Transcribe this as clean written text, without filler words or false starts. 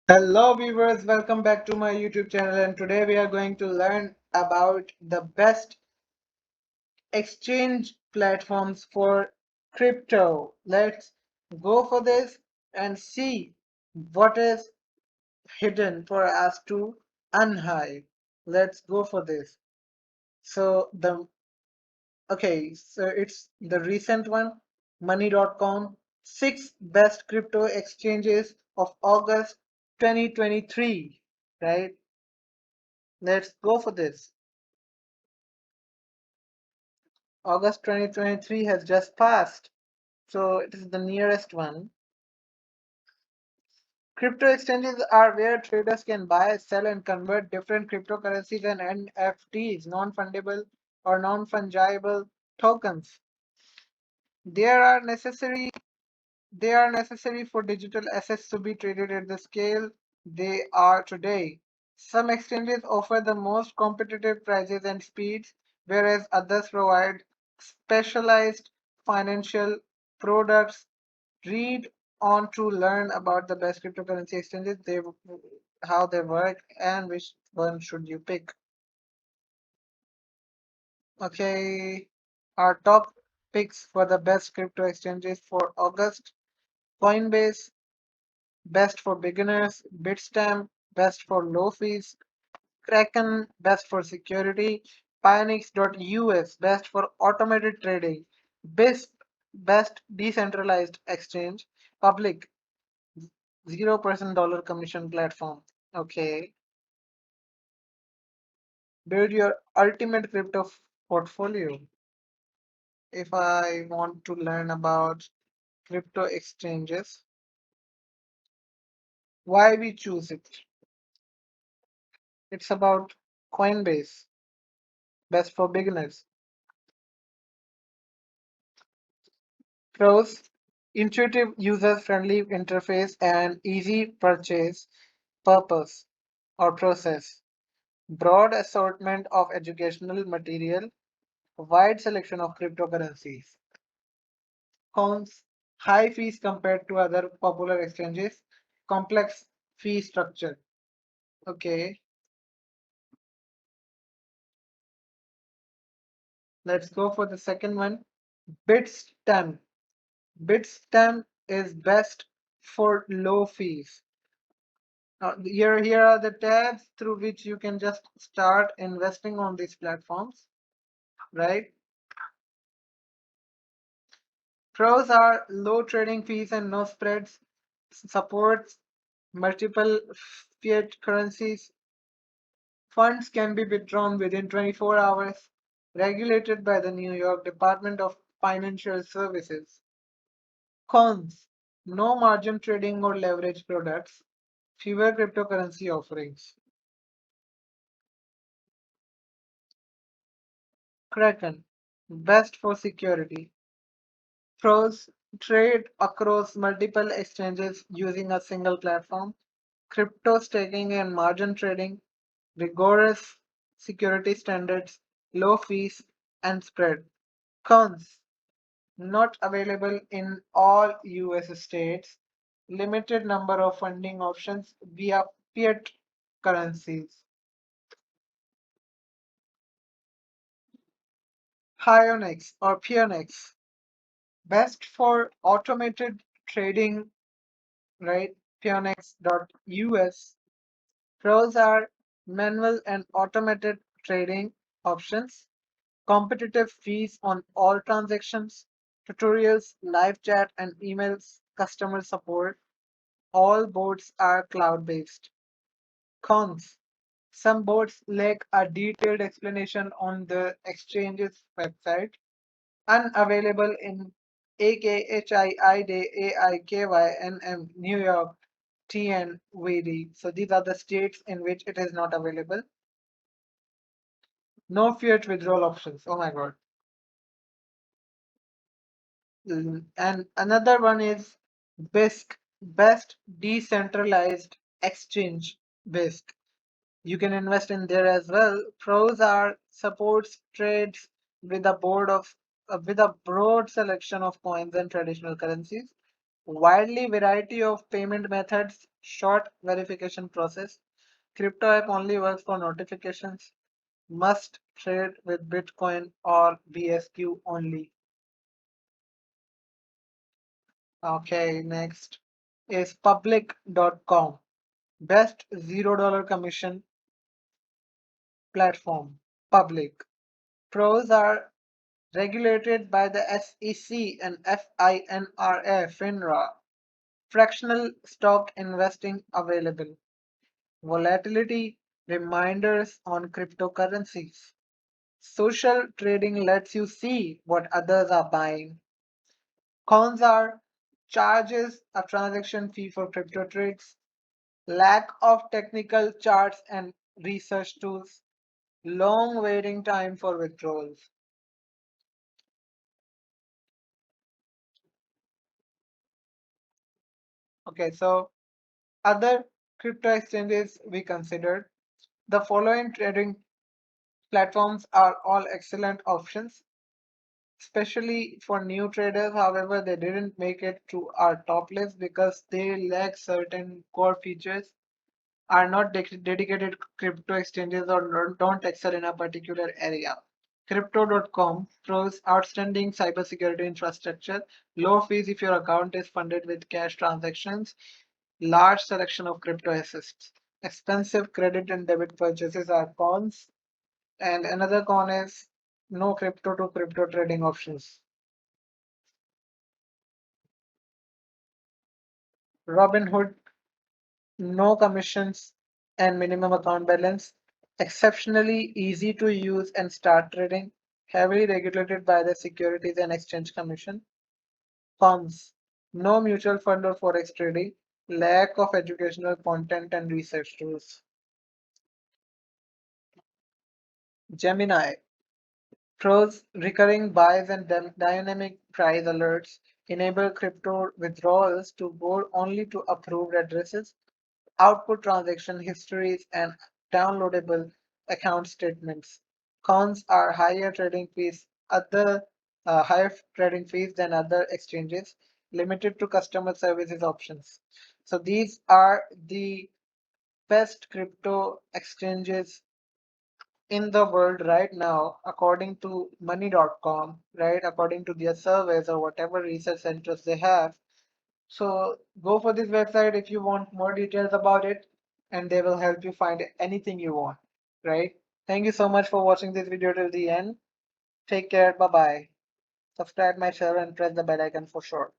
Hello viewers, welcome back to my YouTube channel, and today we are going to learn about the best exchange platforms for crypto. Let's go for this and see what is hidden for us to unhide. Let's go for this. So the so it's the recent one, money.com, six best crypto exchanges of August 2023, right? Let's go for this. August 2023 has just passed, so it is the nearest one. Crypto exchanges are where traders can buy, sell, and convert different cryptocurrencies and NFTs, non-fundable or non-fungible tokens. They are necessary. They are necessary for digital assets to be traded at the scale they are today. Some exchanges offer the most competitive prices and speeds, whereas others provide specialized financial products. Read on to learn about the best cryptocurrency exchanges, how they work, and which one should you pick. Okay, our top picks for the best crypto exchanges for August: Coinbase, best for beginners; Bitstamp, best for low fees; Kraken, best for security; Pionex.us, best for automated trading; BISP, best decentralized exchange; Public, 0% dollar commission platform. Okay, build your ultimate crypto portfolio. If I want to learn about crypto exchanges, why we choose it? It's about Coinbase, best for beginners. Pros: intuitive, user-friendly interface and easy purchase purpose or process. Broad assortment of educational material, wide selection of cryptocurrencies. Cons: high fees compared to other popular exchanges, complex fee structure. Okay, let's go for the second one. Bitstamp. Bitstamp is best for low fees. Here are the tabs through which you can just start investing on these platforms, right? Pros are low trading fees and no spreads, supports multiple fiat currencies, funds can be withdrawn within 24 hours, regulated by the New York Department of Financial Services. Cons: no margin trading or leverage products, fewer cryptocurrency offerings. Kraken, best for security. Pros: trade across multiple exchanges using a single platform, crypto staking and margin trading, rigorous security standards, low fees, and spread. Cons: not available in all US states, limited number of funding options via fiat currencies. Pionex, best for automated trading, right? Pionex.us. Pros are manual and automated trading options, competitive fees on all transactions, tutorials, live chat, and emails, customer support. All bots are cloud-based. Cons: some bots lack a detailed explanation on the exchange's website, unavailable in AKHIIDAIKYNM, New York, TN, So these are the states in which it is not available. No fiat withdrawal options. Oh my God. And another one is BISC, Best Decentralized Exchange, BISC. You can invest in there as well. Pros are supports trades with a broad selection of coins and traditional currencies. Widely variety of payment methods, short verification process. Crypto app only works for notifications. Must trade with Bitcoin or BSQ only. Okay, next is public.com. Best $0 commission platform. Public. Pros are regulated by the SEC and FINRA, FINRA. Fractional stock investing available. Volatility reminders on cryptocurrencies. Social trading lets you see what others are buying. Cons are charges a transaction fee for crypto trades, lack of technical charts and research tools, long waiting time for withdrawals. Okay, so other crypto exchanges we considered. The following trading platforms are all excellent options, especially for new traders. However, they didn't make it to our top list because they lack certain core features, are not dedicated crypto exchanges, or don't excel in a particular area. Crypto.com throws outstanding cybersecurity infrastructure, low fees if your account is funded with cash transactions, large selection of crypto assets. Expensive credit and debit purchases are cons, and another con is no crypto to crypto trading options. Robinhood, no commissions and minimum account balance. Exceptionally easy to use and start trading. Heavily regulated by the Securities and Exchange Commission. Cons: no mutual fund or forex trading. Lack of educational content and research tools. Gemini. Pros: recurring buys and dynamic price alerts. Enable crypto withdrawals to go only to approved addresses. Output transaction histories and downloadable account statements. Cons are higher trading fees than other exchanges, limited to customer services options. So these are the best crypto exchanges in the world right now, according to money.com, right? According to their surveys or whatever research centers they have. So go for this website if you want more details about it, and they will help you find anything you want, right? Thank you so much for watching this video till the end. Take care. Bye bye. Subscribe my channel and press the bell icon for sure.